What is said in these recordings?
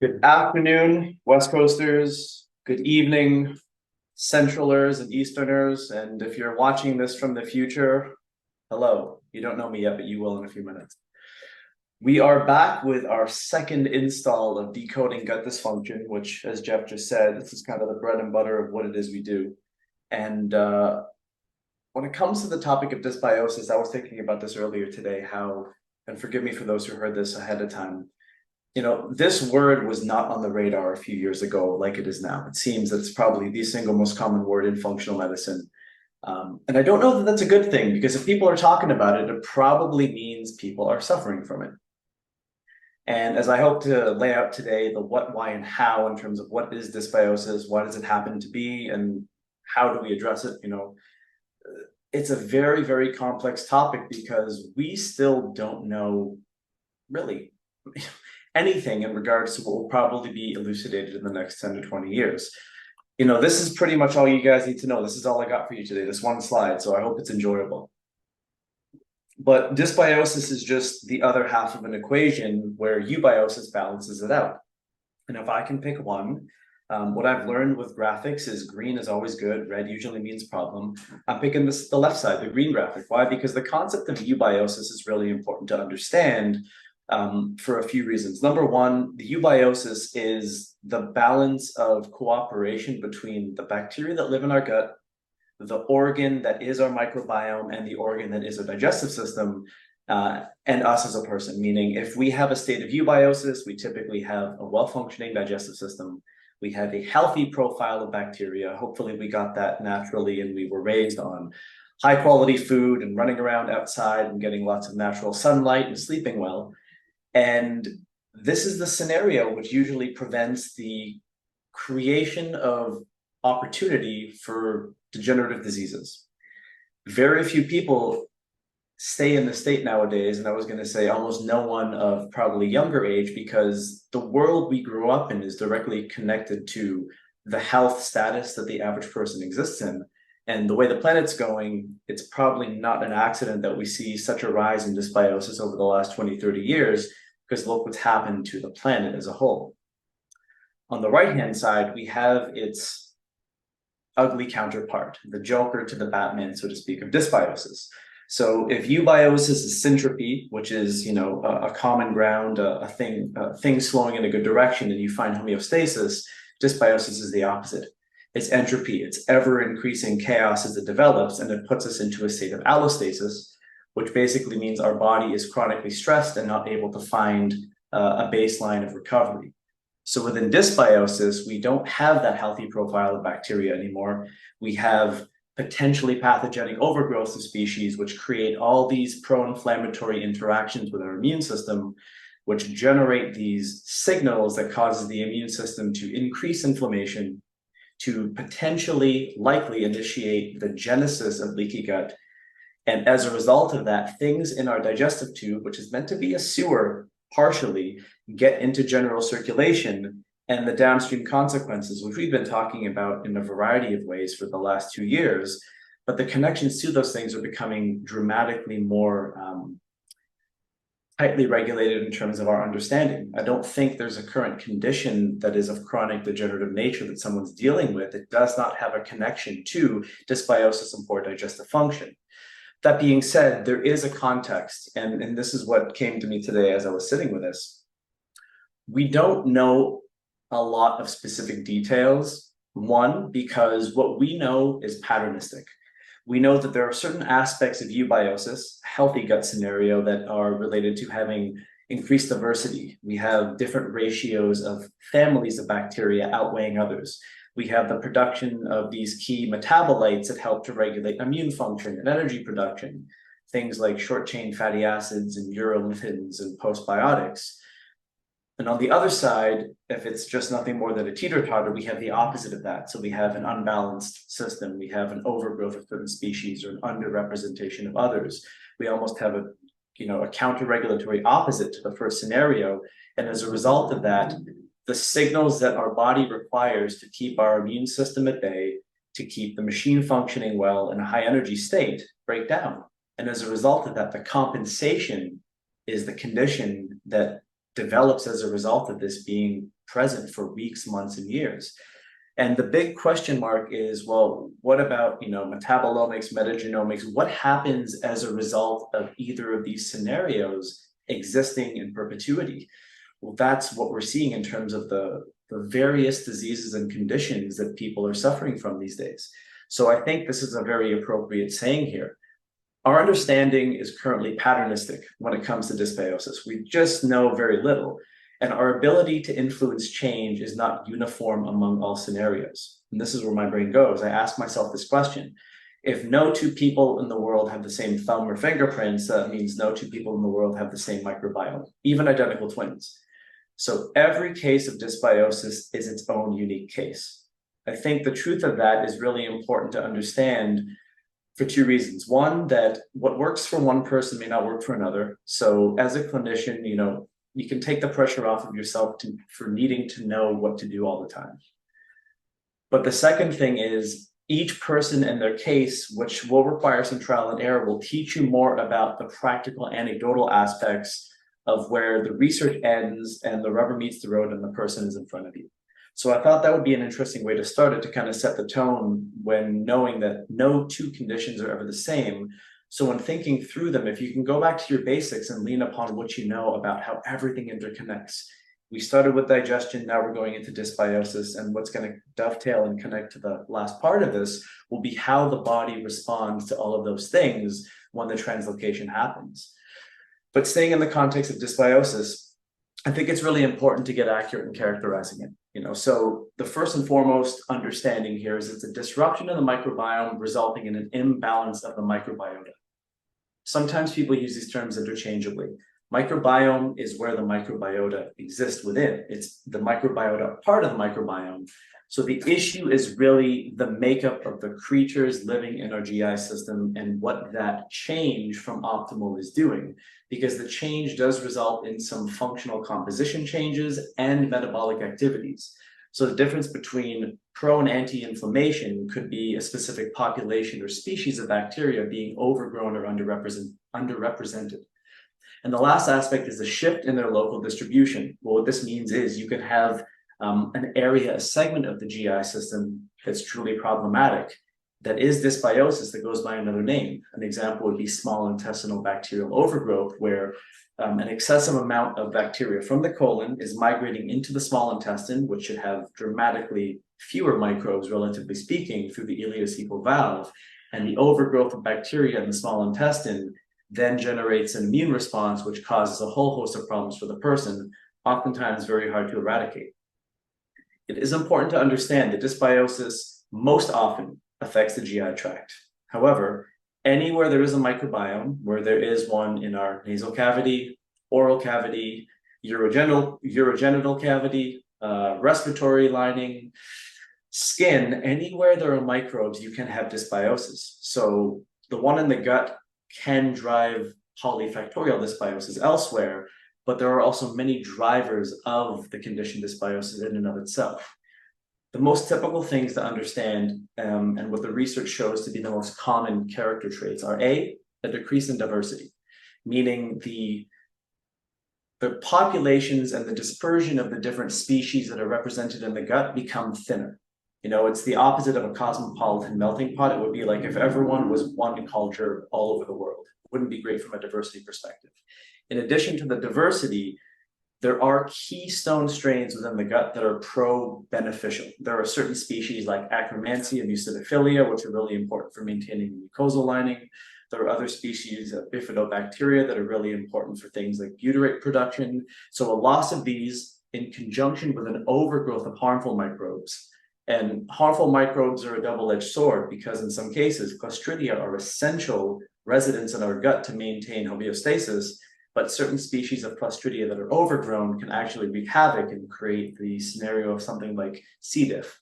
Good afternoon, West Coasters. Good evening, Centralers and Easterners. And if you're watching this from the future, hello. You don't know me yet, but you will in a few minutes. We are back with our second install of Decoding Gut Dysfunction, which, as Jeff just said, this is kind of the bread and butter of what it is we do. And when it comes to the topic of dysbiosis, I was thinking about this earlier today, how, and forgive me for those who heard this ahead of time, this word was not on the radar a few years ago like it is now. It seems that it's probably the single most common word in functional medicine. And I don't know that that's a good thing, because if people are talking about it, it probably means people are suffering from it. And as I hope to lay out today, the what, why, and how in terms of what is dysbiosis, why does it happen to be, and how do we address it, it's a very, very complex topic because we still don't know really anything in regards to what will probably be elucidated in the next 10 to 20 years. This is pretty much all you guys need to know. This is all I got for you today, this one slide, so I hope it's enjoyable. But dysbiosis is just the other half of an equation where eubiosis balances it out. And if I can pick one, what I've learned with graphics is green is always good, red usually means problem. I'm picking the left side, the green graphic. Why? Because the concept of eubiosis is really important to understand for a few reasons. Number one, the eubiosis is the balance of cooperation between the bacteria that live in our gut, the organ that is our microbiome, and the organ that is our digestive system, and us as a person. Meaning, if we have a state of eubiosis, we typically have a well-functioning digestive system. We have a healthy profile of bacteria. Hopefully we got that naturally and we were raised on high quality food and running around outside and getting lots of natural sunlight and sleeping well. And this is the scenario which usually prevents the creation of opportunity for degenerative diseases. Very few people stay in the state nowadays, and I was going to say almost no one of probably younger age, because the world we grew up in is directly connected to the health status that the average person exists in. And the way the planet's going, it's probably not an accident that we see such a rise in dysbiosis over the last 20, 30 years, because look what's happened to the planet as a whole. On the right-hand side, we have its ugly counterpart, the Joker to the Batman, so to speak, of dysbiosis. So if eubiosis is syntropy, which is, a common ground, a thing slowing in a good direction, and you find homeostasis, dysbiosis is the opposite. It's entropy. It's ever-increasing chaos as it develops, and it puts us into a state of allostasis, which basically means our body is chronically stressed and not able to find a baseline of recovery. So within dysbiosis, we don't have that healthy profile of bacteria anymore. We have potentially pathogenic overgrowth of species, which create all these pro-inflammatory interactions with our immune system, which generate these signals that causes the immune system to increase inflammation, to potentially likely initiate the genesis of leaky gut. And as a result of that, things in our digestive tube, which is meant to be a sewer partially, get into general circulation, and the downstream consequences, which we've been talking about in a variety of ways for the last 2 years, but the connections to those things are becoming dramatically more tightly regulated in terms of our understanding. I don't think there's a current condition that is of chronic degenerative nature that someone's dealing with that does not have a connection to dysbiosis and poor digestive function. That being said, there is a context, and this is what came to me today as I was sitting with this. We don't know a lot of specific details. One, because what we know is patternistic. We know that there are certain aspects of eubiosis, healthy gut scenario, that are related to having increased diversity. We have different ratios of families of bacteria outweighing others. We have the production of these key metabolites that help to regulate immune function and energy production, things like short-chain fatty acids and urolithin and postbiotics. And on the other side, if it's just nothing more than a teeter-totter, we have the opposite of that. So we have an unbalanced system. We have an overgrowth of certain species or an underrepresentation of others. We almost have a counter-regulatory opposite to the first scenario. And as a result of that, the signals that our body requires to keep our immune system at bay, to keep the machine functioning well in a high energy state, break down. And as a result of that, the compensation is the condition that develops as a result of this being present for weeks, months, and years. And the big question mark is, well, what about, metabolomics, metagenomics? What happens as a result of either of these scenarios existing in perpetuity? Well, that's what we're seeing in terms of the various diseases and conditions that people are suffering from these days. So I think this is a very appropriate saying here. Our understanding is currently patternistic when it comes to dysbiosis. We just know very little, and our ability to influence change is not uniform among all scenarios. And this is where my brain goes. I ask myself this question. If no two people in the world have the same thumb or fingerprints, that means no two people in the world have the same microbiome, even identical twins. So every case of dysbiosis is its own unique case. I think the truth of that is really important to understand for two reasons. One, that what works for one person may not work for another. So as a clinician, you can take the pressure off of yourself for needing to know what to do all the time. But the second thing is each person and their case, which will require some trial and error, will teach you more about the practical anecdotal aspects of where the research ends and the rubber meets the road and the person is in front of you. So I thought that would be an interesting way to start it, to kind of set the tone when knowing that no two conditions are ever the same. So when thinking through them, if you can go back to your basics and lean upon what you know about how everything interconnects. We started with digestion, now we're going into dysbiosis, and what's going to dovetail and connect to the last part of this will be how the body responds to all of those things when the translocation happens. But staying in the context of dysbiosis, I think it's really important to get accurate in characterizing it. So the first and foremost understanding here is it's a disruption in the microbiome resulting in an imbalance of the microbiota. Sometimes people use these terms interchangeably. Microbiome is where the microbiota exists within. It's the microbiota part of the microbiome. So the issue is really the makeup of the creatures living in our GI system and what that change from optimal is doing, because the change does result in some functional composition changes and metabolic activities. So the difference between pro and anti-inflammation could be a specific population or species of bacteria being overgrown or underrepresented. And the last aspect is the shift in their local distribution. Well, what this means is you could have an area, a segment of the GI system that's truly problematic, that is dysbiosis that goes by another name. An example would be small intestinal bacterial overgrowth, where an excessive amount of bacteria from the colon is migrating into the small intestine, which should have dramatically fewer microbes, relatively speaking, through the ileocecal valve. And the overgrowth of bacteria in the small intestine then generates an immune response, which causes a whole host of problems for the person, oftentimes very hard to eradicate. It is important to understand that dysbiosis most often affects the GI tract. However, anywhere there is a microbiome, where there is one in our nasal cavity, oral cavity, urogenital cavity, respiratory lining, skin, anywhere there are microbes, you can have dysbiosis. So the one in the gut can drive polyfactorial dysbiosis elsewhere, but there are also many drivers of the condition dysbiosis in and of itself. The most typical things to understand, and what the research shows to be the most common character traits, are a decrease in diversity, meaning the populations and the dispersion of the different species that are represented in the gut become thinner. It's the opposite of a cosmopolitan melting pot. It would be like if everyone was one culture all over the world. It wouldn't be great from a diversity perspective. In addition to the diversity, there are keystone strains within the gut that are pro-beneficial. There are certain species like Akkermansia and Mucilophilia, which are really important for maintaining the mucosal lining. There are other species of bifidobacteria that are really important for things like butyrate production. So a loss of these in conjunction with an overgrowth of harmful microbes. And harmful microbes are a double-edged sword because in some cases, Clostridia are essential residents in our gut to maintain homeostasis, but certain species of Clostridia that are overgrown can actually wreak havoc and create the scenario of something like C. diff.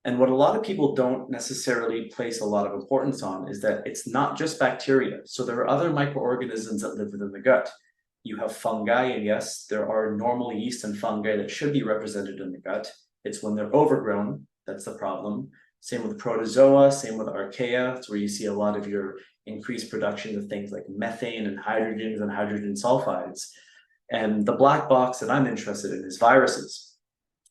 And what a lot of people don't necessarily place a lot of importance on is that it's not just bacteria. So there are other microorganisms that live within the gut. You have fungi, and yes, there are normal yeast and fungi that should be represented in the gut. It's when they're overgrown, that's the problem. Same with protozoa, same with archaea. It's where you see a lot of your increased production of things like methane and hydrogen sulfides. And the black box that I'm interested in is viruses.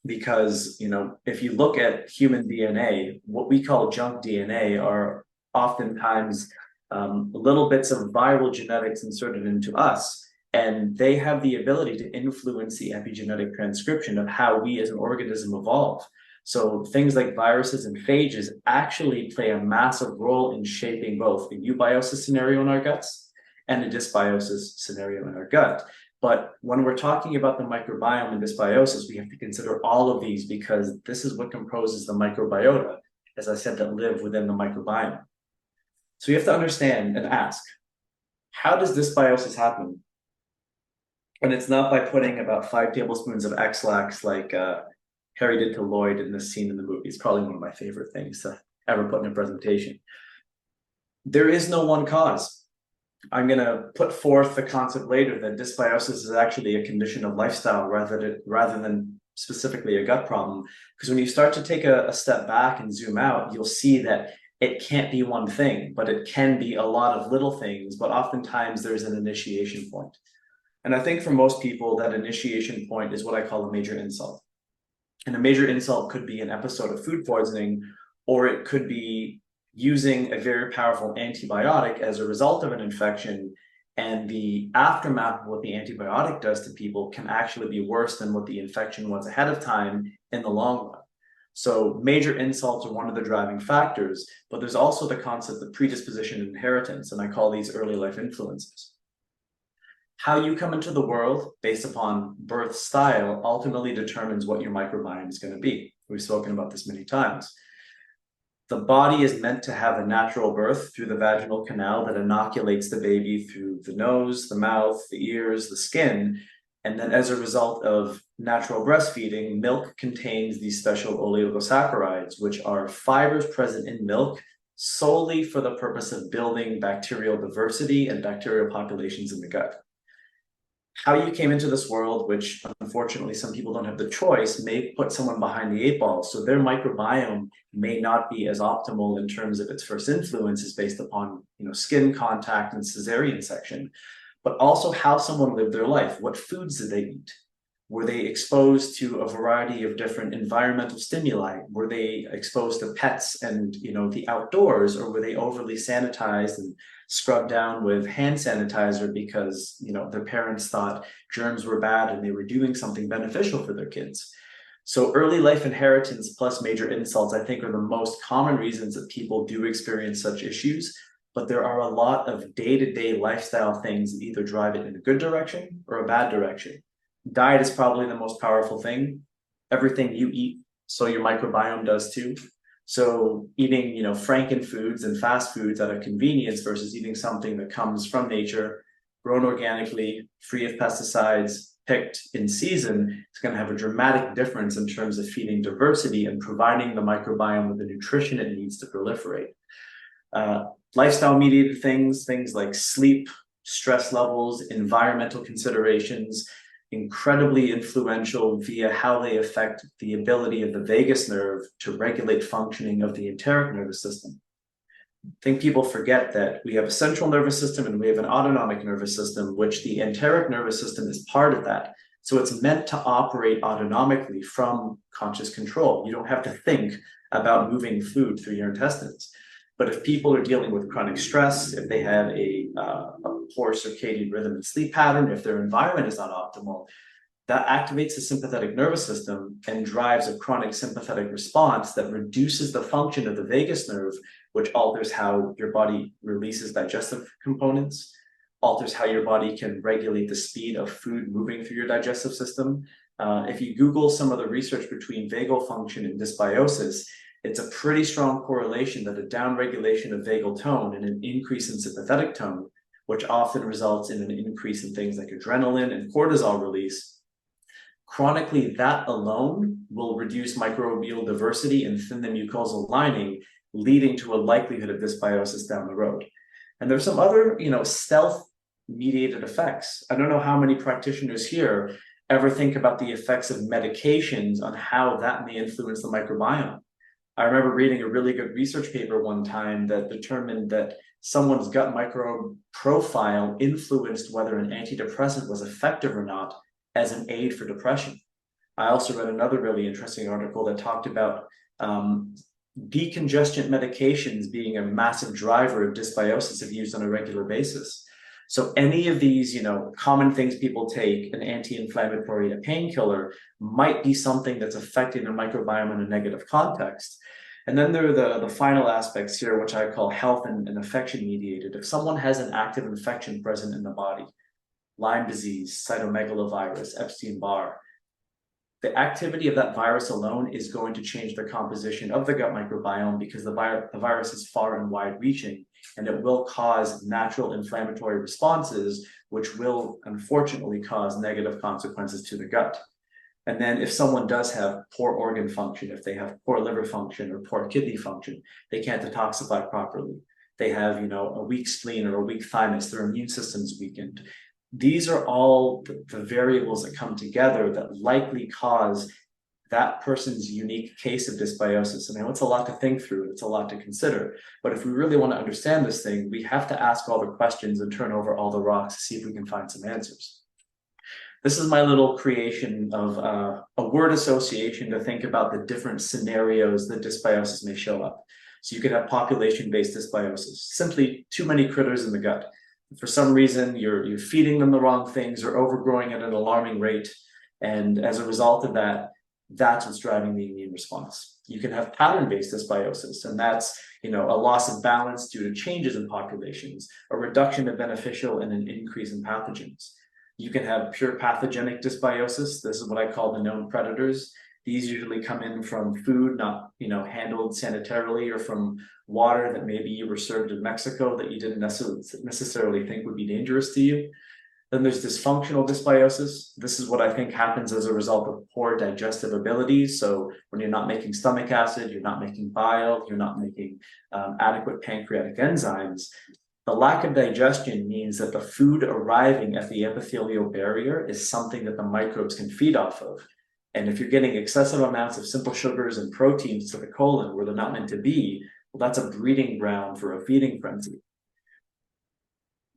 Because, if you look at human DNA, what we call junk DNA are oftentimes little bits of viral genetics inserted into us. And they have the ability to influence the epigenetic transcription of how we as an organism evolve. So things like viruses and phages actually play a massive role in shaping both the eubiosis scenario in our guts and the dysbiosis scenario in our gut. But when we're talking about the microbiome and dysbiosis, we have to consider all of these because this is what composes the microbiota, as I said, that live within the microbiome. So you have to understand and ask, how does dysbiosis happen? And it's not by putting about 5 tablespoons of X-Lax like Harry did to Lloyd in this scene in the movie. It's probably one of my favorite things to ever put in a presentation. There is no one cause. I'm going to put forth the concept later that dysbiosis is actually a condition of lifestyle rather than specifically a gut problem. Because when you start to take a step back and zoom out, you'll see that it can't be one thing, but it can be a lot of little things, but oftentimes there's an initiation point. And I think for most people, that initiation point is what I call a major insult. And a major insult could be an episode of food poisoning, or it could be using a very powerful antibiotic as a result of an infection. And the aftermath of what the antibiotic does to people can actually be worse than what the infection was ahead of time in the long run. So major insults are one of the driving factors, but there's also the concept of predisposition and inheritance, and I call these early life influences. How you come into the world based upon birth style ultimately determines what your microbiome is going to be. We've spoken about this many times. The body is meant to have a natural birth through the vaginal canal that inoculates the baby through the nose, the mouth, the ears, the skin. And then as a result of natural breastfeeding, milk contains these special oligosaccharides, which are fibers present in milk solely for the purpose of building bacterial diversity and bacterial populations in the gut. How you came into this world, which unfortunately some people don't have the choice, may put someone behind the 8 ball. So their microbiome may not be as optimal in terms of its first influences based upon skin contact and cesarean section, but also how someone lived their life. What foods did they eat? Were they exposed to a variety of different environmental stimuli? Were they exposed to pets and the outdoors, or were they overly sanitized and scrubbed down with hand sanitizer because their parents thought germs were bad and they were doing something beneficial for their kids? So early life inheritance plus major insults, I think, are the most common reasons that people do experience such issues. But there are a lot of day-to-day lifestyle things that either drive it in a good direction or a bad direction. Diet is probably the most powerful thing. Everything you eat, so your microbiome does too. So eating, franken foods and fast foods out of convenience versus eating something that comes from nature, grown organically, free of pesticides, picked in season, it's going to have a dramatic difference in terms of feeding diversity and providing the microbiome with the nutrition it needs to proliferate. Lifestyle mediated things like sleep, stress levels, environmental considerations, incredibly influential via how they affect the ability of the vagus nerve to regulate functioning of the enteric nervous system. I think people forget that we have a central nervous system and we have an autonomic nervous system, which the enteric nervous system is part of that. So it's meant to operate autonomically from conscious control. You don't have to think about moving food through your intestines. But if people are dealing with chronic stress, if they have a poor circadian rhythm and sleep pattern, if their environment is not optimal, that activates the sympathetic nervous system and drives a chronic sympathetic response that reduces the function of the vagus nerve, which alters how your body releases digestive components, alters how your body can regulate the speed of food moving through your digestive system. If you Google some of the research between vagal function and dysbiosis, it's a pretty strong correlation that a downregulation of vagal tone and an increase in sympathetic tone, which often results in an increase in things like adrenaline and cortisol release, chronically, that alone will reduce microbial diversity and thin the mucosal lining, leading to a likelihood of dysbiosis down the road. And there's some other, stealth mediated effects. I don't know how many practitioners here ever think about the effects of medications on how that may influence the microbiome. I remember reading a really good research paper one time that determined that someone's gut microbe profile influenced whether an antidepressant was effective or not as an aid for depression. I also read another really interesting article that talked about decongestant medications being a massive driver of dysbiosis if used on a regular basis. So any of these, common things people take, an anti-inflammatory, a painkiller, might be something that's affecting the microbiome in a negative context. And then there are the final aspects here, which I call health and infection mediated. If someone has an active infection present in the body, Lyme disease, cytomegalovirus, Epstein-Barr, the activity of that virus alone is going to change the composition of the gut microbiome because the virus is far and wide reaching, and it will cause natural inflammatory responses, which will unfortunately cause negative consequences to the gut. And then if someone does have poor organ function, if they have poor liver function or poor kidney function, they can't detoxify properly. They have, a weak spleen or a weak thymus, their immune system's weakened. These are all the variables that come together that likely cause that person's unique case of dysbiosis. And I know it's a lot to think through, it's a lot to consider, but if we really want to understand this thing, we have to ask all the questions and turn over all the rocks to see if we can find some answers. This is my little creation of a word association to think about the different scenarios that dysbiosis may show up. So you could have population-based dysbiosis, simply too many critters in the gut. For some reason, you're feeding them the wrong things or overgrowing at an alarming rate. And as a result of that, that's what's driving the immune response. You can have pattern-based dysbiosis, and that's a loss of balance due to changes in populations, a reduction of beneficial and an increase in pathogens. You can have pure pathogenic dysbiosis. This is what I call the known predators. These usually come in from food not handled sanitarily, or from water that maybe you were served in Mexico that you didn't necessarily think would be dangerous to you. Then there's dysfunctional dysbiosis. This is what I think happens as a result of poor digestive abilities. So when you're not making stomach acid, you're not making bile, you're not making adequate pancreatic enzymes. The lack of digestion means that the food arriving at the epithelial barrier is something that the microbes can feed off of. And if you're getting excessive amounts of simple sugars and proteins to the colon where they're not meant to be, well, that's a breeding ground for a feeding frenzy.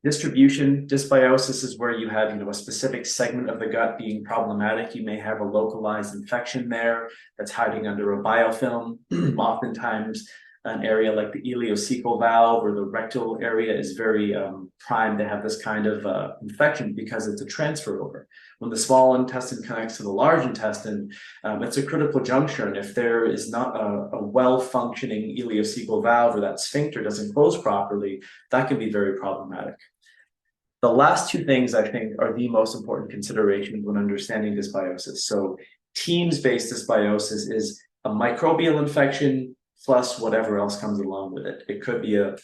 Distribution dysbiosis is where you have, a specific segment of the gut being problematic. You may have a localized infection there that's hiding under a biofilm. Oftentimes, an area like the ileocecal valve or the rectal area is very primed to have this kind of infection because it's a transfer over. When the small intestine connects to the large intestine, it's a critical juncture. And if there is not a well-functioning ileocecal valve, or that sphincter doesn't close properly, that can be very problematic. The last two things I think are the most important considerations when understanding dysbiosis. So teams-based dysbiosis is a microbial infection plus whatever else comes along with it. It could be a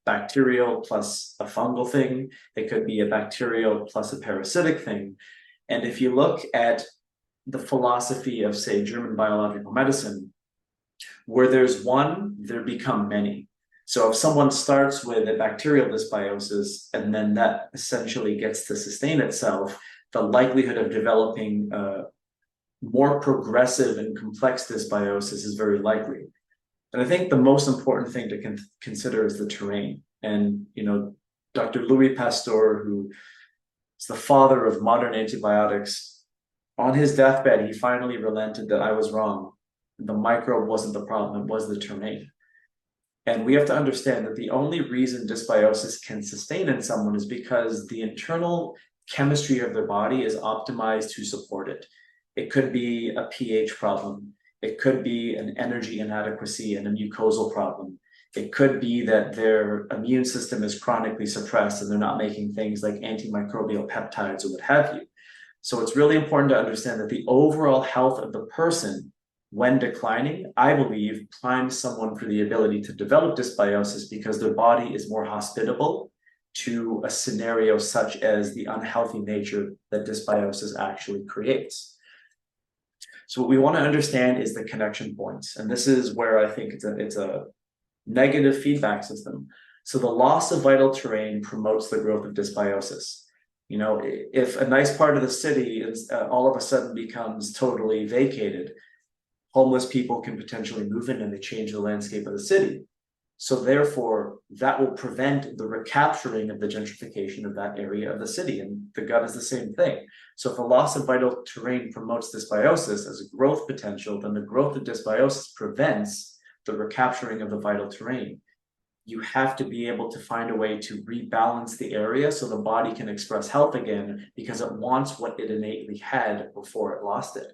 bacterial plus a fungal thing. It could be a bacterial plus a parasitic thing. And if you look at the philosophy of, say, German biological medicine, where there's one, there become many. So if someone starts with a bacterial dysbiosis and then that essentially gets to sustain itself, the likelihood of developing more progressive and complex dysbiosis is very likely. And I think the most important thing to consider is the terrain. And, Dr. Louis Pasteur, who is the father of modern antibiotics, on his deathbed, he finally relented that I was wrong. The microbe wasn't the problem, it was the terrain. And we have to understand that the only reason dysbiosis can sustain in someone is because the internal chemistry of their body is optimized to support it. It could be a pH problem. It could be an energy inadequacy and a mucosal problem. It could be that their immune system is chronically suppressed and they're not making things like antimicrobial peptides or what have you. So it's really important to understand that the overall health of the person, when declining, I believe, primes someone for the ability to develop dysbiosis because their body is more hospitable to a scenario such as the unhealthy nature that dysbiosis actually creates. So what we want to understand is the connection points. And this is where I think it's a negative feedback system. So the loss of vital terrain promotes the growth of dysbiosis. If a nice part of the city is all of a sudden becomes totally vacated, homeless people can potentially move in and they change the landscape of the city. So therefore, that will prevent the recapturing of the gentrification of that area of the city. And the gut is the same thing. So if a loss of vital terrain promotes dysbiosis as a growth potential, then the growth of dysbiosis prevents the recapturing of the vital terrain. You have to be able to find a way to rebalance the area so the body can express health again, because it wants what it innately had before it lost it.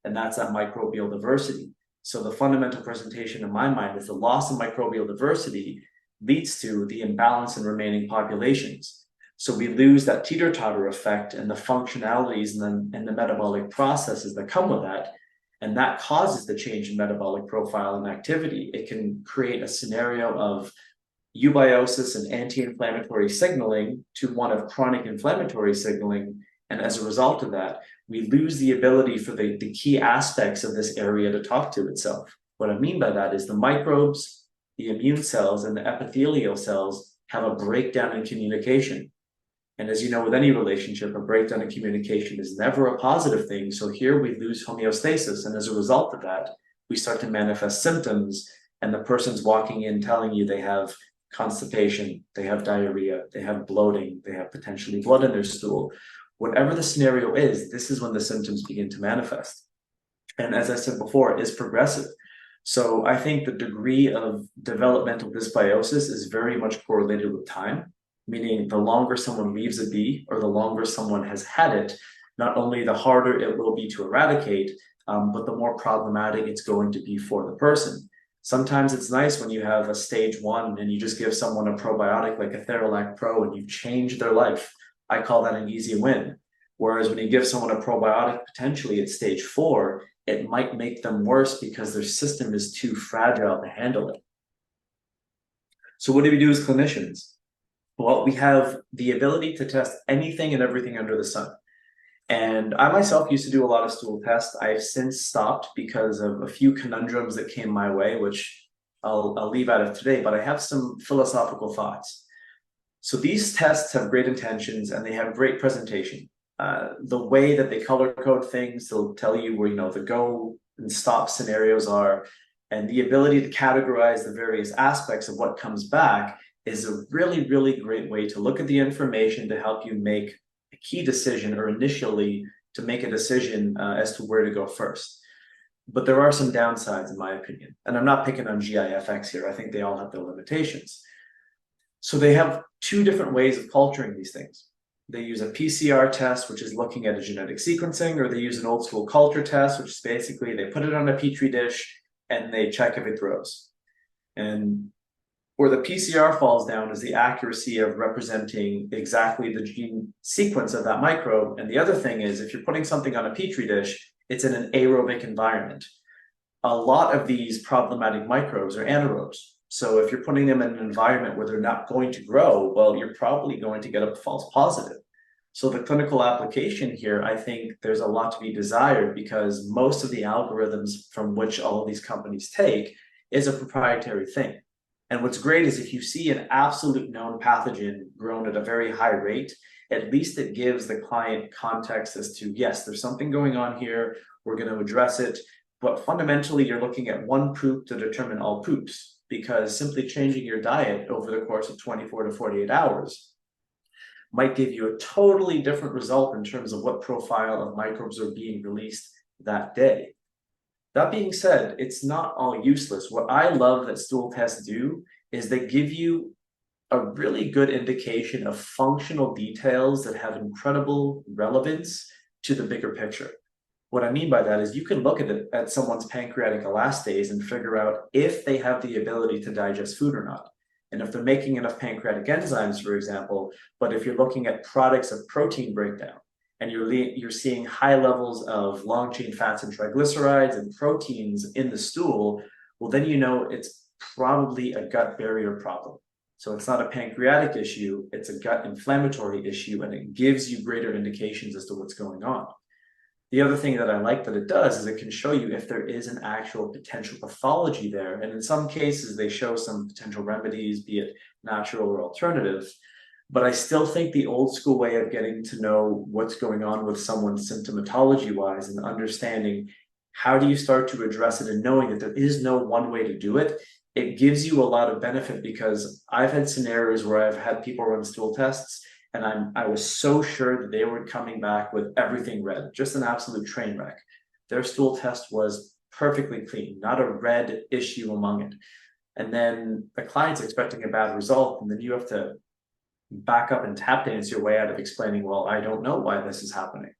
And that's that microbial diversity. So the fundamental presentation in my mind is the loss of microbial diversity leads to the imbalance in remaining populations. So we lose that teeter-totter effect and the functionalities and the metabolic processes that come with that. And that causes the change in metabolic profile and activity. It can create a scenario of eubiosis and anti-inflammatory signaling to one of chronic inflammatory signaling. And as a result of that, we lose the ability for the key aspects of this area to talk to itself. What I mean by that is the microbes, the immune cells, and the epithelial cells have a breakdown in communication. And as you know, with any relationship, a breakdown in communication is never a positive thing. So here we lose homeostasis. And as a result of that, we start to manifest symptoms. And the person's walking in telling you they have constipation, they have diarrhea, they have bloating, they have potentially blood in their stool. Whatever the scenario is, this is when the symptoms begin to manifest. And as I said before, it is progressive. So I think the degree of developmental dysbiosis is very much correlated with time, meaning the longer someone leaves a bee or the longer someone has had it, not only the harder it will be to eradicate, but the more problematic it's going to be for the person. Sometimes it's nice when you have a stage 1 and you just give someone a probiotic like a Theralac Pro and you've changed their life. I call that an easy win. Whereas when you give someone a probiotic potentially at stage 4, it might make them worse because their system is too fragile to handle it. So what do we do as clinicians? Well, we have the ability to test anything and everything under the sun. And I myself used to do a lot of stool tests. I've since stopped because of a few conundrums that came my way, which I'll leave out of today, but I have some philosophical thoughts. So these tests have great intentions and they have great presentation. The way that they color code things, they'll tell you where, the go and stop scenarios are, and the ability to categorize the various aspects of what comes back is a really, really great way to look at the information to help you make a key decision, or initially to make a decision as to where to go first. But there are some downsides in my opinion. And I'm not picking on GIFX here. I think they all have their limitations. So they have 2 different ways of culturing these things. They use a PCR test, which is looking at a genetic sequencing, or they use an old school culture test, which is basically they put it on a petri dish and they check if it grows. And where the PCR falls down is the accuracy of representing exactly the gene sequence of that microbe. And the other thing is, if you're putting something on a petri dish, it's in an aerobic environment. A lot of these problematic microbes are anaerobes. So if you're putting them in an environment where they're not going to grow, well, you're probably going to get a false positive. So the clinical application here, I think there's a lot to be desired, because most of the algorithms from which all of these companies take is a proprietary thing. And what's great is if you see an absolute known pathogen grown at a very high rate, at least it gives the client context as to, yes, there's something going on here, we're going to address it. But fundamentally, you're looking at one poop to determine all poops, because simply changing your diet over the course of 24 to 48 hours might give you a totally different result in terms of what profile of microbes are being released that day. That being said, it's not all useless. What I love that stool tests do is they give you a really good indication of functional details that have incredible relevance to the bigger picture. What I mean by that is you can look at someone's pancreatic elastase and figure out if they have the ability to digest food or not. And if they're making enough pancreatic enzymes, for example. But if you're looking at products of protein breakdown and you're seeing high levels of long chain fats and triglycerides and proteins in the stool, well, then it's probably a gut barrier problem. So it's not a pancreatic issue, it's a gut inflammatory issue, and it gives you greater indications as to what's going on. The other thing that I like that it does is it can show you if there is an actual potential pathology there. And in some cases, they show some potential remedies, be it natural or alternative. But I still think the old school way of getting to know what's going on with someone symptomatology-wise and understanding How do you start to address it? And knowing that there is no one way to do it, it gives you a lot of benefit, because I've had scenarios where I've had people run stool tests and I was so sure that they were coming back with everything red, just an absolute train wreck. Their stool test was perfectly clean, not a red issue among it. And then the client's expecting a bad result, and then you have to back up and tap dance your way out of explaining, well, I don't know why this is happening.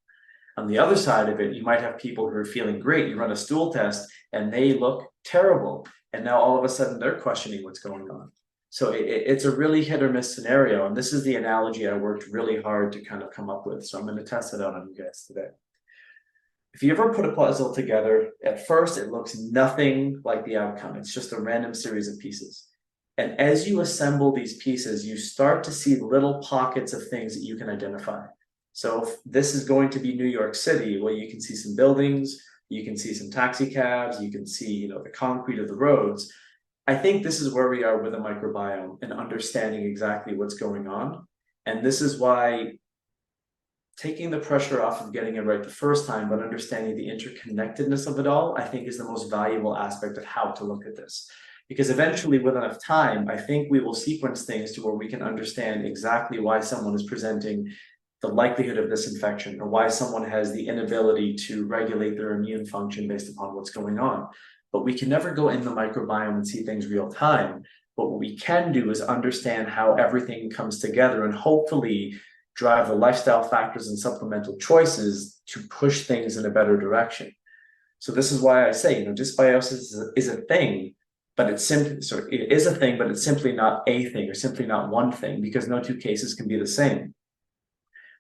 On the other side of it, you might have people who are feeling great. You run a stool test and they look terrible. And now all of a sudden they're questioning what's going on. So it's a really hit or miss scenario. And this is the analogy I worked really hard to kind of come up with. So I'm going to test it out on you guys today. If you ever put a puzzle together, at first it looks nothing like the outcome. It's just a random series of pieces. And as you assemble these pieces, you start to see little pockets of things that you can identify. So if this is going to be New York City, well, you can see some buildings, you can see some taxi cabs, you can see, the concrete of the roads. I think this is where we are with a microbiome and understanding exactly what's going on. And this is why taking the pressure off of getting it right the first time, but understanding the interconnectedness of it all, I think is the most valuable aspect of how to look at this. Because eventually, with enough time, I think we will sequence things to where we can understand exactly why someone is presenting the likelihood of this infection, or why someone has the inability to regulate their immune function based upon what's going on. But we can never go in the microbiome and see things real time. But what we can do is understand how everything comes together, and hopefully drive the lifestyle factors and supplemental choices to push things in a better direction. So this is why I say, dysbiosis is a thing, but it is a thing, but it's simply not a thing, or simply not one thing, because no two cases can be the same.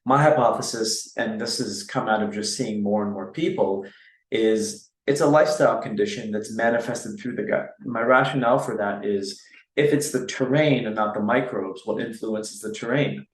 My hypothesis, and this has come out of just seeing more and more people, is it's a lifestyle condition that's manifested through the gut. My rationale for that is, if it's the terrain and not the microbes, what influences the terrain?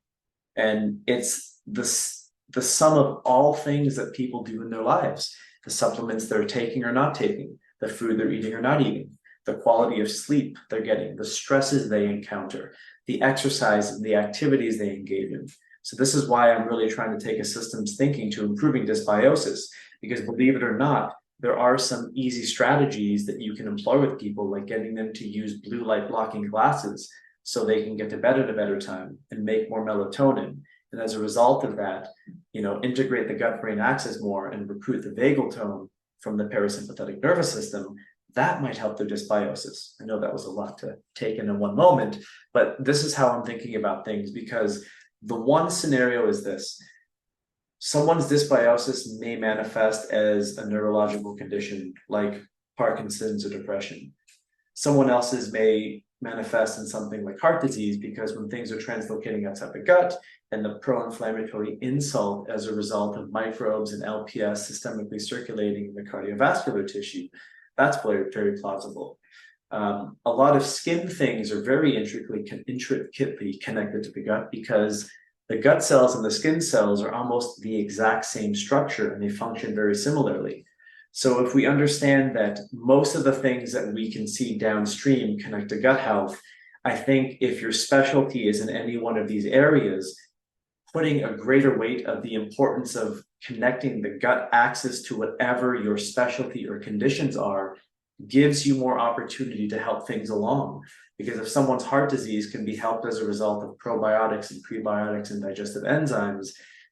And it's the sum of all things that people do in their lives. The supplements they're taking or not taking, the food they're eating or not eating, the quality of sleep they're getting, the stresses they encounter, the exercise and the activities they engage in. So this is why I'm really trying to take a systems thinking to improving dysbiosis, because believe it or not, there are some easy strategies that you can employ with people, like getting them to use blue light blocking glasses so they can get to bed at a better time and make more melatonin. And as a result of that, integrate the gut-brain axis more and recruit the vagal tone from the parasympathetic nervous system. That might help their dysbiosis. I know that was a lot to take in one moment, but this is how I'm thinking about things, because the one scenario is this: someone's dysbiosis may manifest as a neurological condition like Parkinson's or depression. Someone else's may manifest in something like heart disease, because when things are translocating outside the gut and the pro-inflammatory insult as a result of microbes and LPS systemically circulating in the cardiovascular tissue, that's very, very plausible. A lot of skin things are very intricately connected to the gut, because the gut cells and the skin cells are almost the exact same structure and they function very similarly. So if we understand that most of the things that we can see downstream connect to gut health, I think if your specialty is in any one of these areas, putting a greater weight of the importance of connecting the gut axis to whatever your specialty or conditions are gives you more opportunity to help things along. Because if someone's heart disease can be helped as a result of probiotics and prebiotics and digestive enzymes,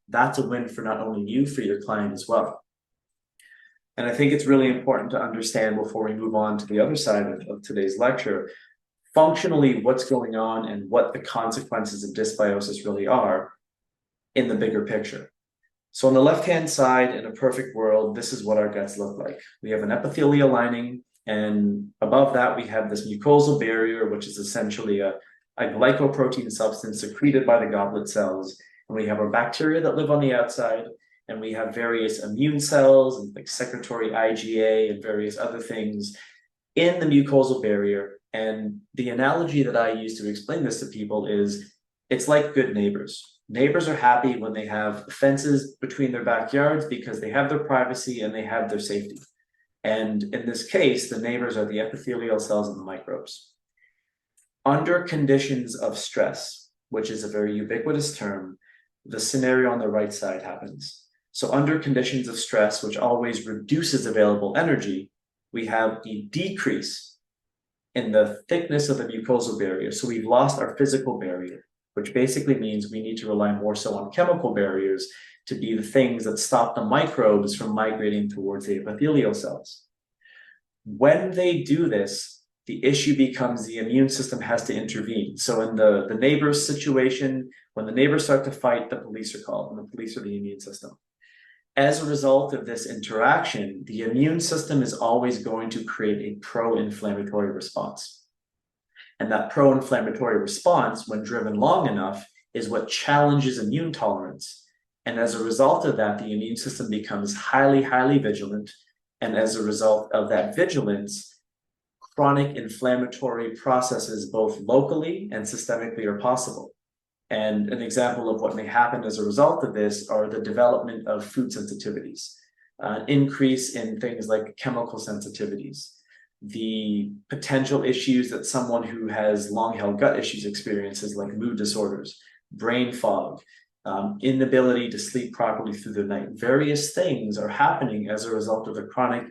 that's a win for not only you, for your client as well. And I think it's really important to understand, before we move on to the other side of today's lecture, functionally what's going on and what the consequences of dysbiosis really are in the bigger picture. So on the left-hand side, in a perfect world, this is what our guts look like. We have an epithelial lining, and above that, we have this mucosal barrier, which is essentially a glycoprotein substance secreted by the goblet cells. And we have our bacteria that live on the outside, and we have various immune cells and like secretory IgA and various other things in the mucosal barrier. And the analogy that I use to explain this to people is, it's like good neighbors. Neighbors are happy when they have fences between their backyards, because they have their privacy and they have their safety. And in this case, the neighbors are the epithelial cells and the microbes. Under conditions of stress, which is a very ubiquitous term, the scenario on the right side happens. So under conditions of stress, which always reduces available energy, we have a decrease in the thickness of the mucosal barrier. So we've lost our physical barrier, which basically means we need to rely more so on chemical barriers to be the things that stop the microbes from migrating towards the epithelial cells. When they do this, the issue becomes the immune system has to intervene. So in the neighbor's situation, when the neighbors start to fight, the police are called, and the police are the immune system. As a result of this interaction, the immune system is always going to create a pro-inflammatory response. And that pro-inflammatory response, when driven long enough, is what challenges immune tolerance. And as a result of that, the immune system becomes highly, highly vigilant. And as a result of that vigilance, chronic inflammatory processes, both locally and systemically, are possible. And an example of what may happen as a result of this are the development of food sensitivities, an increase in things like chemical sensitivities, the potential issues that someone who has long-held gut issues experiences, like mood disorders, brain fog, inability to sleep properly through the night. Various things are happening as a result of the chronic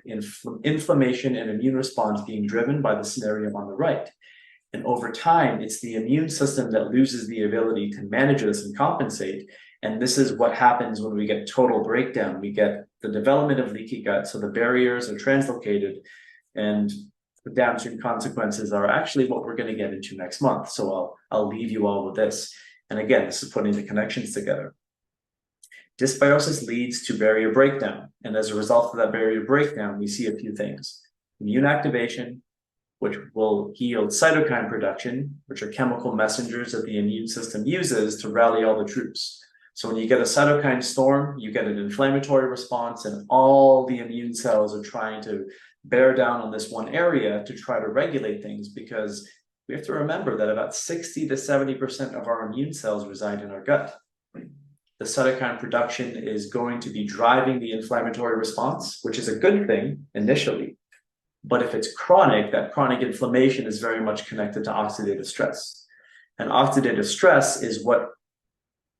inflammation and immune response being driven by the scenario on the right. And over time, it's the immune system that loses the ability to manage this and compensate. And this is what happens when we get total breakdown. We get the development of leaky gut, so the barriers are translocated, and the downstream consequences are actually what we're going to get into next month. So I'll leave you all with this. And again, this is putting the connections together. Dysbiosis leads to barrier breakdown. And as a result of that barrier breakdown, we see a few things: immune activation, which will yield cytokine production, which are chemical messengers that the immune system uses to rally all the troops. So when you get a cytokine storm, you get an inflammatory response, and all the immune cells are trying to bear down on this one area to try to regulate things, because we have to remember that about 60 to 70% of our immune cells reside in our gut. The cytokine production is going to be driving the inflammatory response, which is a good thing initially. But if it's chronic, that chronic inflammation is very much connected to oxidative stress. And oxidative stress is what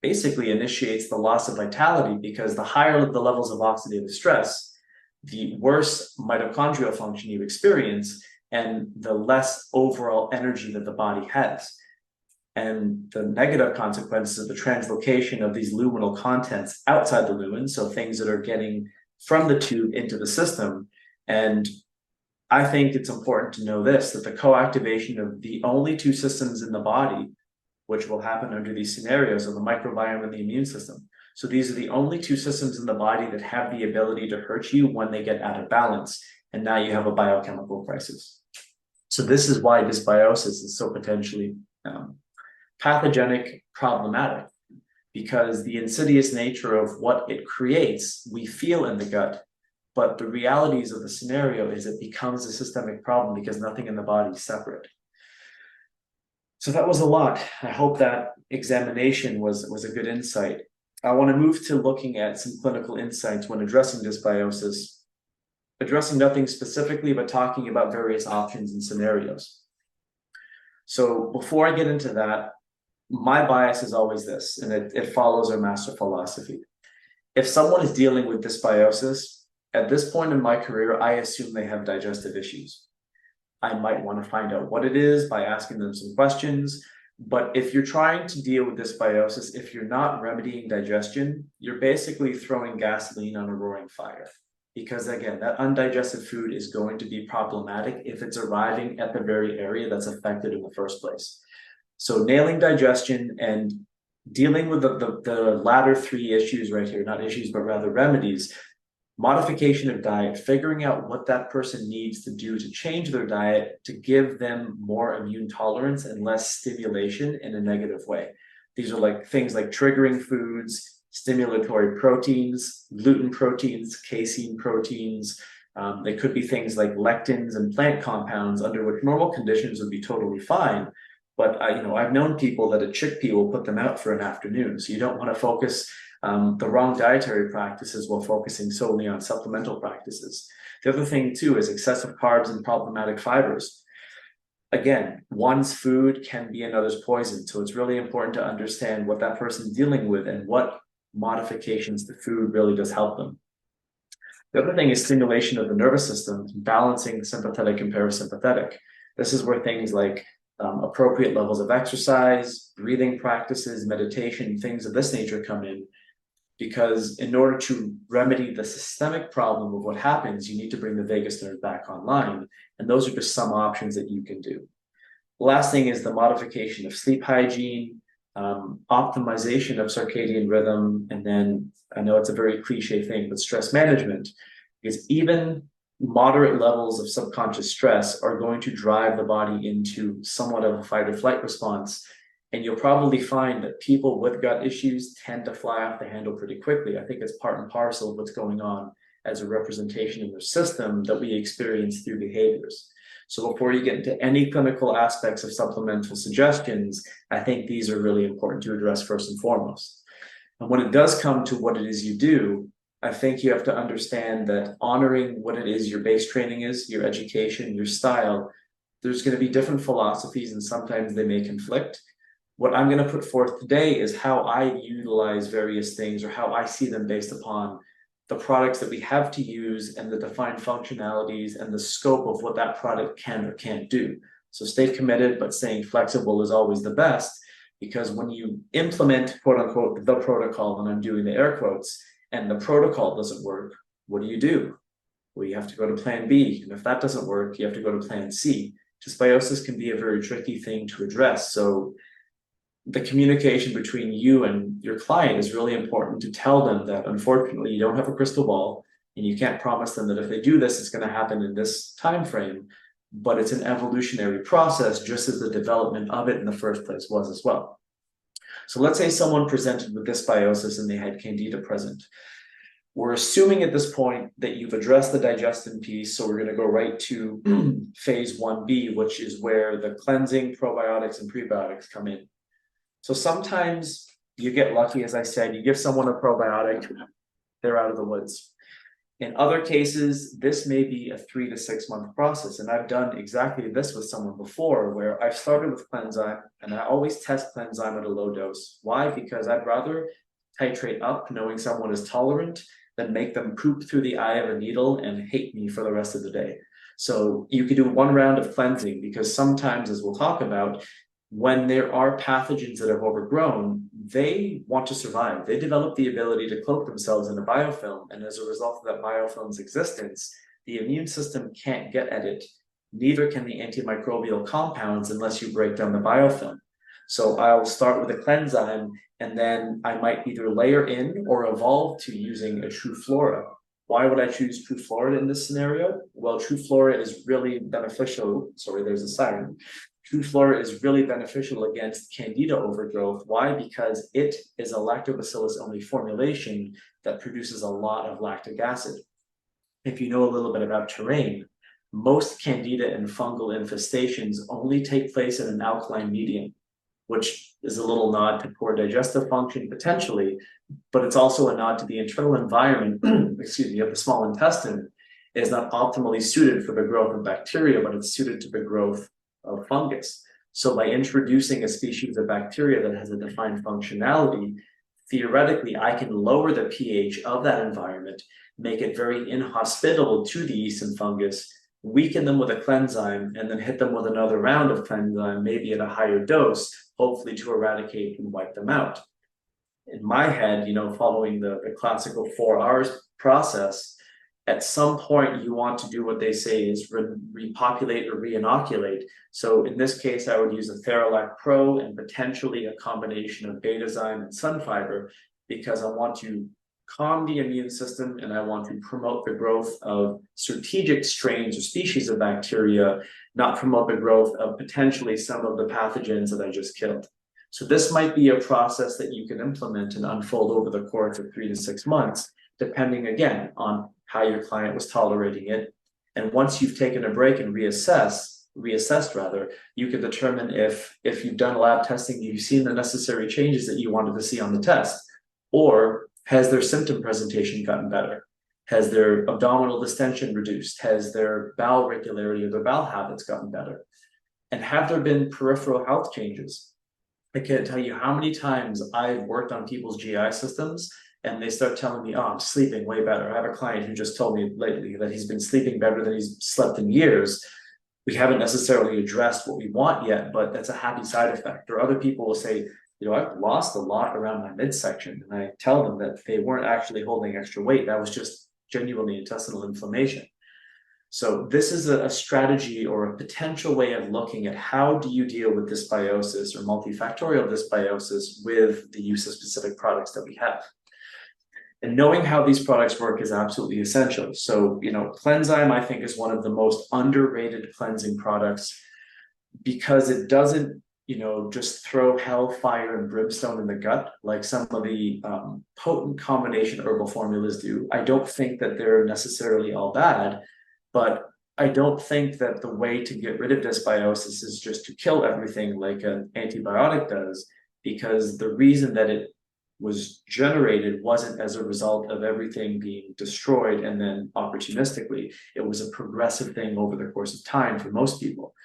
basically initiates the loss of vitality, because the higher the levels of oxidative stress, the worse mitochondrial function you experience and the less overall energy that the body has. And the negative consequences of the translocation of these luminal contents outside the lumen, so things that are getting from the tube into the system. And I think it's important to know this, that the co-activation of the only two systems in the body, which will happen under these scenarios, are the microbiome and the immune system. So these are the only two systems in the body that have the ability to hurt you when they get out of balance. And now you have a biochemical crisis. So this is why dysbiosis is so potentially pathogenic, problematic, because the insidious nature of what it creates, we feel in the gut. But the realities of the scenario is it becomes a systemic problem because nothing in the body is separate. So that was a lot. I hope that examination was a good insight. I want to move to looking at some clinical insights when addressing dysbiosis, addressing nothing specifically, but talking about various options and scenarios. So before I get into that, my bias is always this, and it follows our master philosophy. If someone is dealing with dysbiosis, at this point in my career, I assume they have digestive issues. I might want to find out what it is by asking them some questions. But if you're trying to deal with dysbiosis, if you're not remedying digestion, you're basically throwing gasoline on a roaring fire. Because again, that undigested food is going to be problematic if it's arriving at the very area that's affected in the first place. So nailing digestion and dealing with the latter three issues right here, not issues, but rather remedies: modification of diet, figuring out what that person needs to do to change their diet to give them more immune tolerance and less stimulation in a negative way. These are like things like triggering foods, stimulatory proteins, gluten proteins, casein proteins. They could be things like lectins and plant compounds, under which normal conditions would be totally fine. But I've known people that a chickpea will put them out for an afternoon. So you don't want to focus the wrong dietary practices while focusing solely on supplemental practices. The other thing too is excessive carbs and problematic fibers. Again, one's food can be another's poison. So it's really important to understand what that person's dealing with and what modifications to food really does help them. The other thing is stimulation of the nervous system, balancing the sympathetic and parasympathetic. This is where things like appropriate levels of exercise, breathing practices, meditation, things of this nature come in. Because in order to remedy the systemic problem of what happens, you need to bring the vagus nerve back online. And those are just some options that you can do. The last thing is the modification of sleep hygiene, optimization of circadian rhythm, and then I know it's a very cliche thing, but stress management, because even moderate levels of subconscious stress are going to drive the body into somewhat of a fight or flight response. And you'll probably find that people with gut issues tend to fly off the handle pretty quickly. I think it's part and parcel of what's going on as a representation in their system that we experience through behaviors. So before you get into any clinical aspects of supplemental suggestions, I think these are really important to address first and foremost. And when it does come to what it is you do, I think you have to understand that honoring what it is your base training is, your education, your style, there's going to be different philosophies and sometimes they may conflict. What I'm going to put forth today is how I utilize various things or how I see them based upon the products that we have to use and the defined functionalities and the scope of what that product can or can't do. So stay committed, but staying flexible is always the best, because when you implement, quote unquote, the protocol, and I'm doing the air quotes, and the protocol doesn't work, what do? Well, you have to go to plan B. And if that doesn't work, you have to go to plan C. Dysbiosis can be a very tricky thing to address. So the communication between you and your client is really important to tell them that unfortunately you don't have a crystal ball and you can't promise them that if they do this, it's going to happen in this time frame, but it's an evolutionary process just as the development of it in the first place was as well. So let's say someone presented with dysbiosis and they had candida present. We're assuming at this point that you've addressed the digestion piece, so we're going to go right to phase 1B, which is where the cleansing, probiotics, and prebiotics come in. So sometimes you get lucky, as I said, you give someone a probiotic, they're out of the woods. In other cases, this may be a 3 to 6 month process. And I've done exactly this with someone before, where I've started with Cleanzyme and I always test Cleanzyme at a low dose. Why? Because I'd rather titrate up knowing someone is tolerant than make them poop through the eye of a needle and hate me for the rest of the day. So you could do 1 round of cleansing, because sometimes, as we'll talk about, when there are pathogens that have overgrown, they want to survive. They develop the ability to cloak themselves in a biofilm. And as a result of that biofilm's existence, the immune system can't get at it. Neither can the antimicrobial compounds unless you break down the biofilm. So I'll start with a Cleanzyme, and then I might either layer in or evolve to using a True Flora. Why would I choose True Flora in this scenario? Well, True Flora is really beneficial. Sorry, there's a siren. True Flora is really beneficial against candida overgrowth. Why? Because it is a lactobacillus-only formulation that produces a lot of lactic acid. If you know a little bit about terrain, most candida and fungal infestations only take place in an alkaline medium, which is a little nod to poor digestive function potentially, but it's also a nod to the internal environment, excuse me, of the small intestine is not optimally suited for the growth of bacteria, but it's suited to the growth of fungus. So by introducing a species of bacteria that has a defined functionality, theoretically, I can lower the pH of that environment, make it very inhospitable to the yeast and fungus, weaken them with a Cleanzyme, and then hit them with another round of Cleanzyme, maybe at a higher dose, hopefully to eradicate and wipe them out. In my head, following the classical 4 R's process, at some point you want to do what they say is repopulate or re-inoculate. So in this case, I would use a Theralac Pro and potentially a combination of Betazyme and Sunfiber, because I want to calm the immune system and I want to promote the growth of strategic strains or species of bacteria, not promote the growth of potentially some of the pathogens that I just killed. So this might be a process that you can implement and unfold over the course of 3 to 6 months, depending again on how your client was tolerating it. And once you've taken a break and reassessed, you can determine if you've done lab testing, you've seen the necessary changes that you wanted to see on the test, or has their symptom presentation gotten better? Has their abdominal distension reduced? Has their bowel regularity or their bowel habits gotten better? And have there been peripheral health changes? I can't tell you how many times I've worked on people's GI systems and they start telling me, oh, I'm sleeping way better. I have a client who just told me lately that he's been sleeping better than he's slept in years. We haven't necessarily addressed what we want yet, but that's a happy side effect. Or other people will say, I've lost a lot around my midsection. And I tell them that they weren't actually holding extra weight. That was just genuinely intestinal inflammation. So this is a strategy or a potential way of looking at how do you deal with dysbiosis or multifactorial dysbiosis with the use of specific products that we have. And knowing how these products work is absolutely essential. So, Cleanzyme, I think, is one of the most underrated cleansing products because it doesn't, just throw hellfire and brimstone in the gut like some of the potent combination herbal formulas do. I don't think that they're necessarily all bad, but I don't think that the way to get rid of dysbiosis is just to kill everything like an antibiotic does, because the reason that it was generated wasn't as a result of everything being destroyed and then opportunistically. It was a progressive thing over the course of time for most people.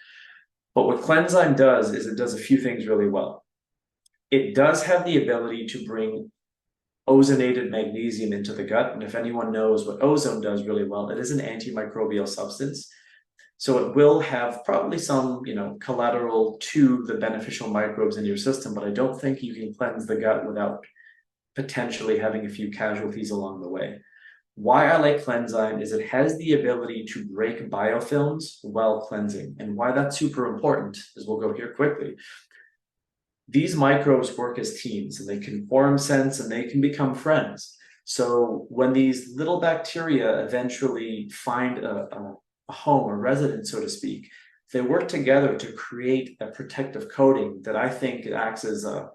But what Cleanzyme does is it does a few things really well. It does have the ability to bring ozonated magnesium into the gut. And if anyone knows what ozone does really well, it is an antimicrobial substance. So it will have probably some, collateral to the beneficial microbes in your system, but I don't think you can cleanse the gut without potentially having a few casualties along the way. Why I like Cleanzyme is it has the ability to break biofilms while cleansing. And why that's super important is we'll go here quickly. These microbes work as teams and they can form scents and they can become friends. So when these little bacteria eventually find a home, a residence, so to speak, they work together to create a protective coating that I think it acts as a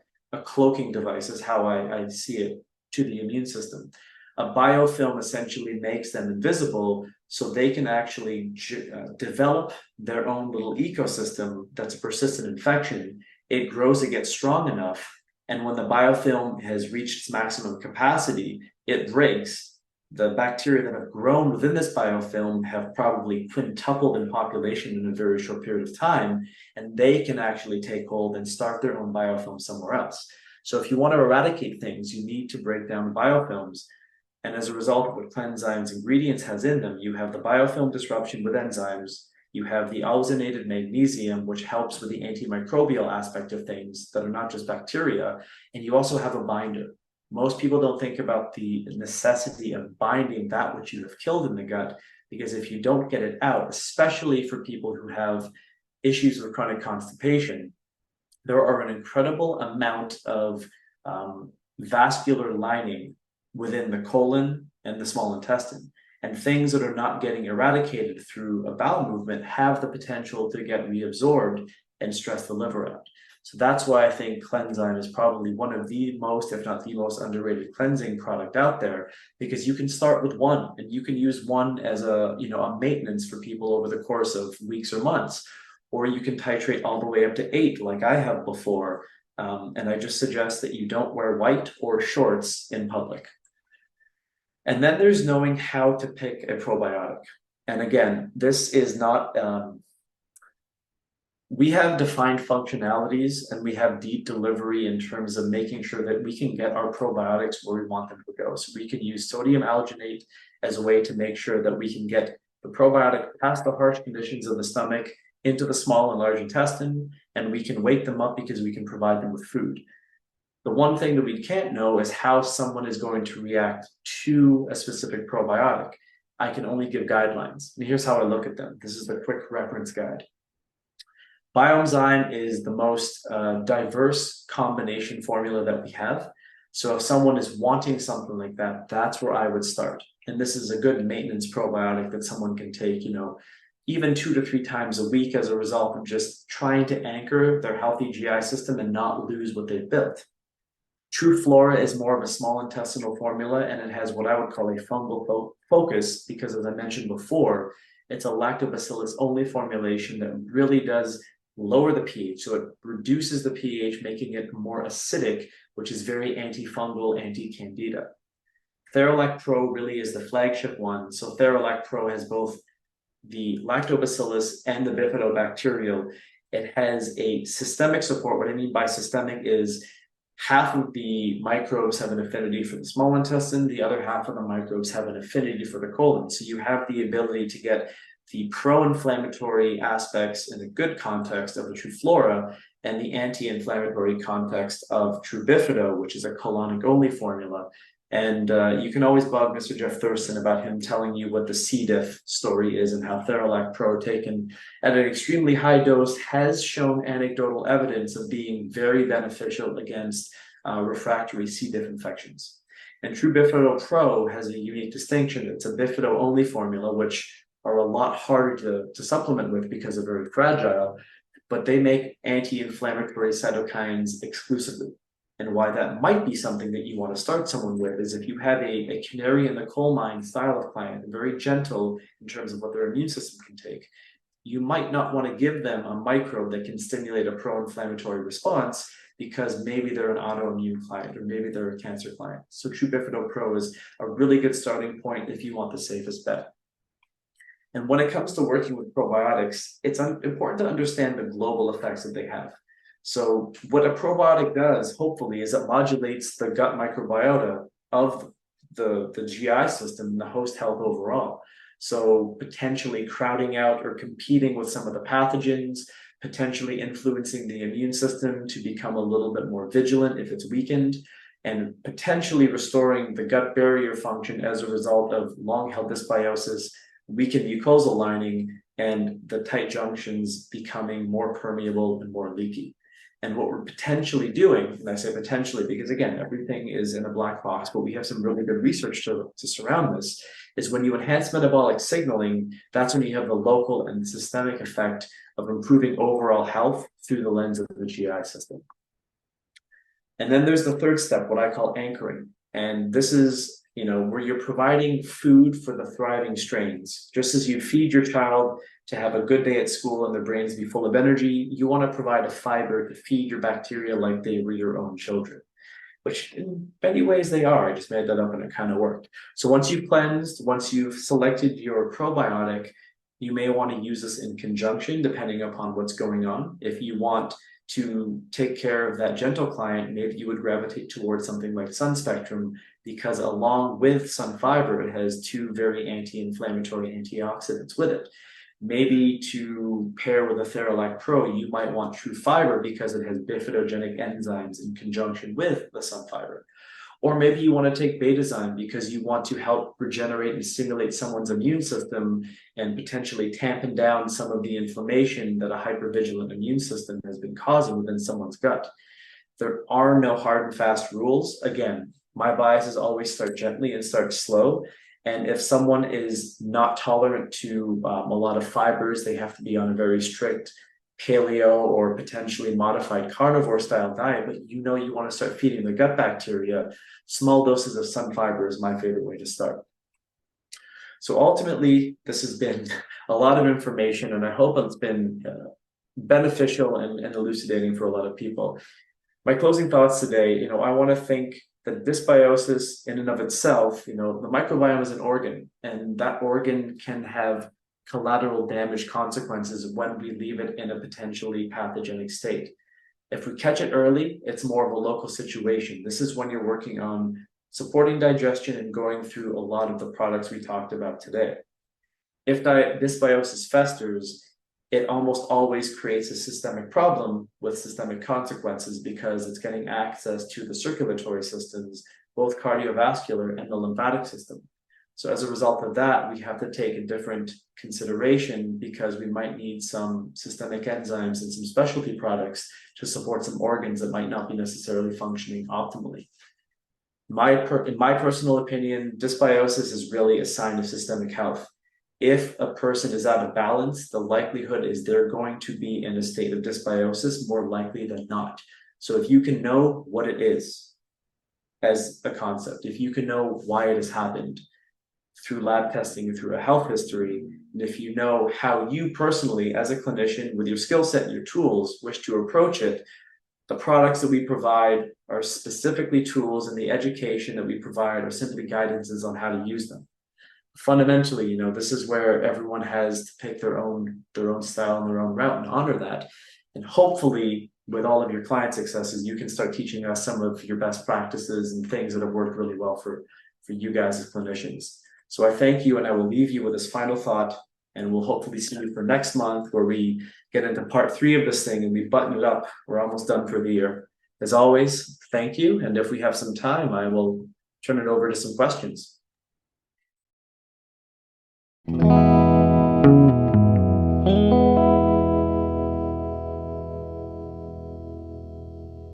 cloaking device, is how I see it, to the immune system. A biofilm essentially makes them invisible so they can actually develop their own little ecosystem that's a persistent infection. It grows, it gets strong enough, and when the biofilm has reached its maximum capacity, it breaks. The bacteria that have grown within this biofilm have probably quintupled in population in a very short period of time, and they can actually take hold and start their own biofilm somewhere else. So if you want to eradicate things, you need to break down biofilms. And as a result of what Cleanzyme's ingredients has in them, you have the biofilm disruption with enzymes, you have the ozonated magnesium, which helps with the antimicrobial aspect of things that are not just bacteria, and you also have a binder. Most people don't think about the necessity of binding that which you have killed in the gut, because if you don't get it out, especially for people who have issues with chronic constipation, there are an incredible amount of vascular lining within the colon and the small intestine. And things that are not getting eradicated through a bowel movement have the potential to get reabsorbed and stress the liver out. So that's why I think Cleanzyme is probably one of the most, if not the most underrated cleansing product out there, because you can start with one and you can use one as a maintenance for people over the course of weeks or months, or you can titrate all the way up to 8 like I have before. And I just suggest that you don't wear white or shorts in public. And then there's knowing how to pick a probiotic. And again, this is not, we have defined functionalities and we have deep delivery in terms of making sure that we can get our probiotics where we want them to go. So we can use sodium alginate as a way to make sure that we can get the probiotic past the harsh conditions of the stomach into the small and large intestine, and we can wake them up because we can provide them with food. The one thing that we can't know is how someone is going to react to a specific probiotic. I can only give guidelines. And here's how I look at them. This is the quick reference guide. Bioenzyme is the most diverse combination formula that we have. So if someone is wanting something like that, that's where I would start. And this is a good maintenance probiotic that someone can take, even 2 to 3 times a week as a result of just trying to anchor their healthy GI system and not lose what they've built. True Flora is more of a small intestinal formula, and it has what I would call a fungal focus because, as I mentioned before, it's a lactobacillus only formulation that really does lower the pH. So it reduces the pH, making it more acidic, which is very antifungal, anti-candida. Theralac Pro really is the flagship one. So Theralac Pro has both the lactobacillus and the bifidobacterial, It has a systemic support. What I mean by systemic is half of the microbes have an affinity for the small intestine, the other half of the microbes have an affinity for the colon. So you have the ability to get the pro-inflammatory aspects in a good context of the true flora and the anti-inflammatory context of true bifido, which is a colonic only formula. And you can always bug Mr. Jeff Thurston about him telling you what the C. diff story is and how Theralac Pro taken at an extremely high dose has shown anecdotal evidence of being very beneficial against refractory C. diff infections. And True Bifido Pro has a unique distinction. It's a bifido only formula, which are a lot harder to supplement with because they're very fragile, but they make anti-inflammatory cytokines exclusively. And why that might be something that you want to start someone with is if you have a canary in the coal mine style of client, very gentle in terms of what their immune system can take, you might not want to give them a microbe that can stimulate a pro-inflammatory response because maybe they're an autoimmune client or maybe they're a cancer client. So True Bifido Pro is a really good starting point if you want the safest bet. And when it comes to working with probiotics, it's important to understand the global effects that they have. So what a probiotic does, hopefully, is it modulates the gut microbiota of the GI system and the host health overall. So potentially crowding out or competing with some of the pathogens, potentially influencing the immune system to become a little bit more vigilant if it's weakened, and potentially restoring the gut barrier function as a result of long-held dysbiosis, weakened mucosal lining, and the tight junctions becoming more permeable and more leaky. And what we're potentially doing, and I say potentially because again, everything is in a black box, but we have some really good research to surround this, is when you enhance metabolic signaling, that's when you have the local and systemic effect of improving overall health through the lens of the GI system. And then there's the third step, what I call anchoring. And this is, where you're providing food for the thriving strains. Just as you feed your child to have a good day at school and their brains be full of energy, you want to provide a fiber to feed your bacteria like they were your own children, which in many ways they are. I just made that up and it kind of worked. So once you've cleansed, once you've selected your probiotic, you may want to use this in conjunction depending upon what's going on. If you want to take care of that gentle client, maybe you would gravitate towards something like Sun Spectrum, because along with Sun Fiber, it has two very anti-inflammatory antioxidants with it. Maybe to pair with a Theralac Pro, you might want True Fiber because it has bifidogenic enzymes in conjunction with the Sun Fiber. Or maybe you want to take Betazyme because you want to help regenerate and stimulate someone's immune system and potentially tampen down some of the inflammation that a hypervigilant immune system has been causing within someone's gut. There are no hard and fast rules. Again, my bias is always start gently and start slow. And if someone is not tolerant to a lot of fibers, they have to be on a very strict paleo or potentially modified carnivore style diet, but you want to start feeding the gut bacteria, small doses of Sun Fiber is my favorite way to start. So ultimately, this has been a lot of information, and I hope it's been beneficial and elucidating for a lot of people. My closing thoughts today, I want to think that dysbiosis in and of itself, the microbiome is an organ, and that organ can have collateral damage consequences when we leave it in a potentially pathogenic state. If we catch it early, it's more of a local situation. This is when you're working on supporting digestion and going through a lot of the products we talked about today. If dysbiosis festers, it almost always creates a systemic problem with systemic consequences because it's getting access to the circulatory systems, both cardiovascular and the lymphatic system. So as a result of that, we have to take a different consideration because we might need some systemic enzymes and some specialty products to support some organs that might not be necessarily functioning optimally. In my personal opinion, dysbiosis is really a sign of systemic health. If a person is out of balance, the likelihood is they're going to be in a state of dysbiosis more likely than not. So if you can know what it is as a concept, if you can know why it has happened, through lab testing, through a health history, and if you know how you personally, as a clinician, with your skill set and your tools, wish to approach it, the products that we provide are specifically tools, and the education that we provide are simply guidances on how to use them. Fundamentally, this is where everyone has to pick their own style and their own route and honor that. And hopefully, with all of your client successes, you can start teaching us some of your best practices and things that have worked really well for you guys as clinicians. So I thank you, and I will leave you with this final thought, and we'll hopefully see you for next month where we get into part 3 of this thing and we button it up. We're almost done for the year. As always, thank you. And if we have some time, I will turn it over to some questions.